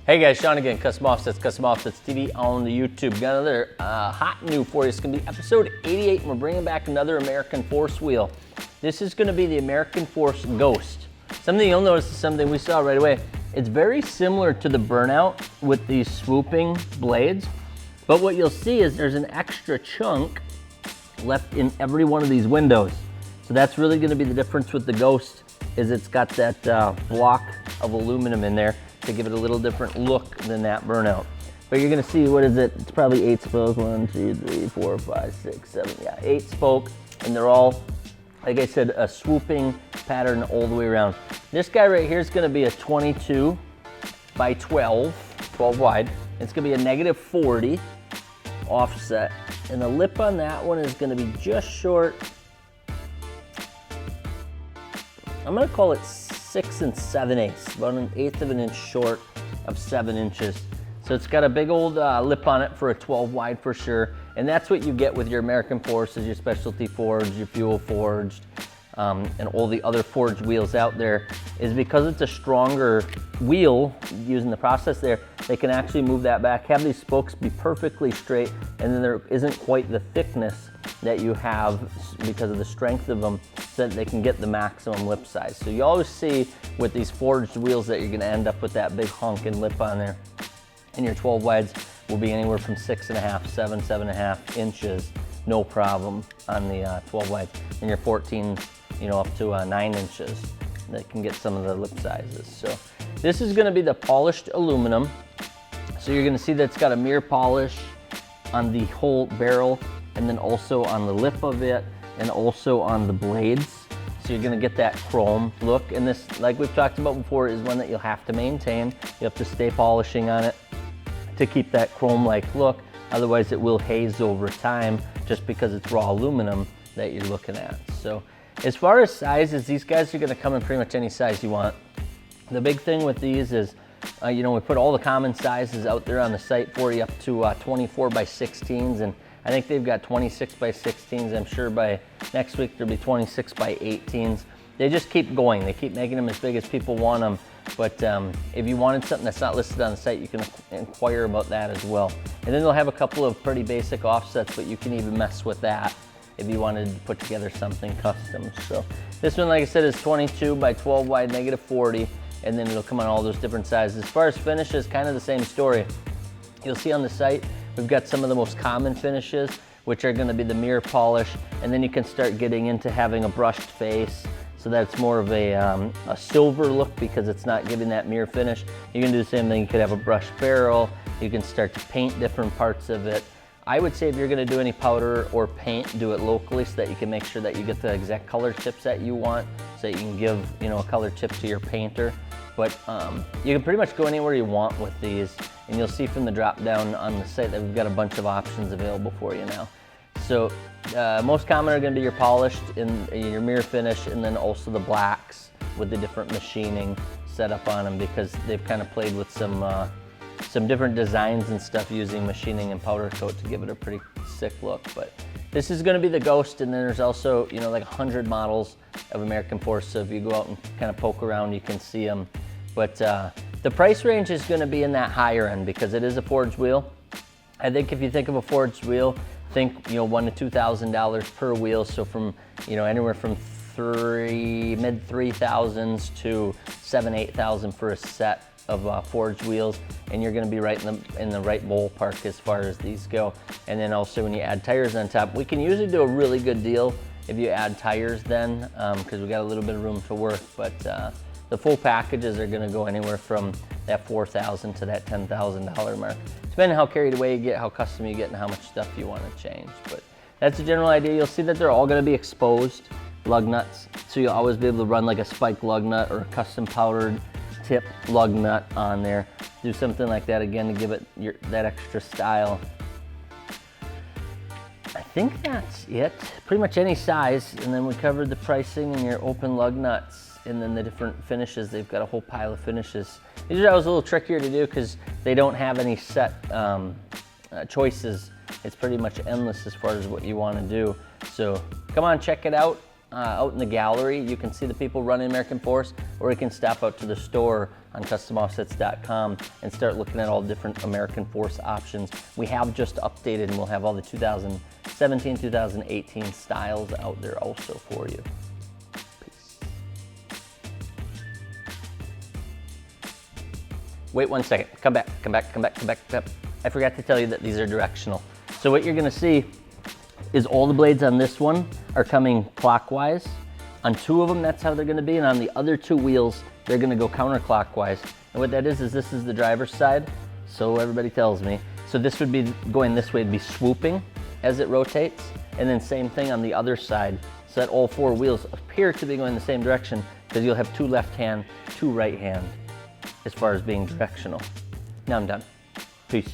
Hey guys, Sean again, Custom Offsets TV on the YouTube. Got another hot new for you. It's gonna be episode 88 and we're bringing back another American Force wheel. This is gonna be the American Force Ghost. Something you'll notice is something we saw right away. It's very similar to the Burnout with these swooping blades, but what you'll see is there's an extra chunk left in every one of these windows. So that's really gonna be the difference with the Ghost, is it's got that block of aluminum in there to give it a little different look than that Burnout. But you're gonna see, what is it? It's probably 8 spokes. 1, 2, 3, 4, 5, 6, 7, yeah, 8 spoke. And they're all, like I said, a swooping pattern all the way around. This guy right here is gonna be a 22 by 12 wide. It's gonna be a -40 offset. And the lip on that one is gonna be just short. I'm gonna call it 6 7/8, about 1/8 of an inch short of 7 inches. So it's got a big old lip on it for a 12 wide for sure. And that's what you get with your American Forces, your specialty forged, your fuel forged, and all the other forged wheels out there, is because it's a stronger wheel using the process there, they can actually move that back, have these spokes be perfectly straight, and then there isn't quite the thickness that you have because of the strength of them, so that they can get the maximum lip size. So you always see with these forged wheels that you're gonna end up with that big honking lip on there. And your 12 wides will be anywhere from 6.5, 7, 7.5 inches, no problem on the 12 wides. And your 14s, you know, up to 9 inches, that can get some of the lip sizes. So this is gonna be the polished aluminum. So you're gonna see that it's got a mirror polish on the whole barrel, and then also on the lip of it, and also on the blades. So you're gonna get that chrome look. And this, like we've talked about before, is one that you'll have to maintain. You have to stay polishing on it to keep that chrome-like look. Otherwise it will haze over time, just because it's raw aluminum that you're looking at. So as far as sizes, these guys are gonna come in pretty much any size you want. The big thing with these is, you know, we put all the common sizes out there on the site for you, up to 24 by 16s, and I think they've got 26 by 16s. I'm sure by next week there'll be 26 by 18s. They just keep going. They keep making them as big as people want them. But if you wanted something that's not listed on the site, you can inquire about that as well. And then they'll have a couple of pretty basic offsets, but you can even mess with that if you wanted to put together something custom. So this one, like I said, is 22 by 12 wide, -40, and then it'll come on all those different sizes. As far as finishes, kind of the same story. You'll see on the site, we've got some of the most common finishes, which are gonna be the mirror polish, and then you can start getting into having a brushed face, so that's more of a silver look because it's not giving that mirror finish. You can do the same thing. You could have a brushed barrel. You can start to paint different parts of it. I would say if you're gonna do any powder or paint, do it locally so that you can make sure that you get the exact color tips that you want, so that you can give, you know, a color tip to your painter. But you can pretty much go anywhere you want with these, and you'll see from the drop down on the site that we've got a bunch of options available for you now. So most common are gonna be your polished and your mirror finish, and then also the blacks with the different machining set up on them, because they've kind of played with some different designs and stuff using machining and powder coat to give it a pretty sick look. But this is gonna be the Ghost, and then there's also, you know, like 100 models of American Force. So if you go out and kind of poke around, you can see them. But the price range is gonna be in that higher end because it is a forged wheel. I think if you think of a forged wheel, think, you know, $1,000 to $2,000 per wheel. So from, you know, anywhere from mid 3,000s to 7,000, 8,000 for a set of forged wheels, and you're going to be right in the right ballpark as far as these go. And then also when you add tires on top, we can usually do a really good deal if you add tires then, because we got a little bit of room to work. But the full packages are going to go anywhere from that $4,000 to that $10,000 mark, depending on how carried away you get, how custom you get, and how much stuff you want to change. But that's the general idea. You'll see that they're all going to be exposed lug nuts, so you'll always be able to run like a spike lug nut or a custom powdered tip lug nut on there. Do something like that again to give it that extra style. I think that's it. Pretty much any size, and then we covered the pricing and your open lug nuts, and then the different finishes. They've got a whole pile of finishes. These are always a little trickier to do because they don't have any set choices. It's pretty much endless as far as what you want to do. So come on, check it out. out in the gallery, you can see the people running American Force, or you can stop out to the store on customoffsets.com and start looking at all different American Force options. We have just updated, and we'll have all the 2017, 2018 styles out there also for you. Peace. Wait 1 second, come back. I forgot to tell you that these are directional. So what you're gonna see is all the blades on this one are coming clockwise. On 2 of them, that's how they're gonna be, and on the other 2 wheels, they're gonna go counterclockwise. And what that is this is the driver's side, so everybody tells me. So this would be going this way, it'd be swooping as it rotates, and then same thing on the other side, so that all 4 wheels appear to be going the same direction, because you'll have 2 left hand, 2 right hand, as far as being directional. Now I'm done. Peace.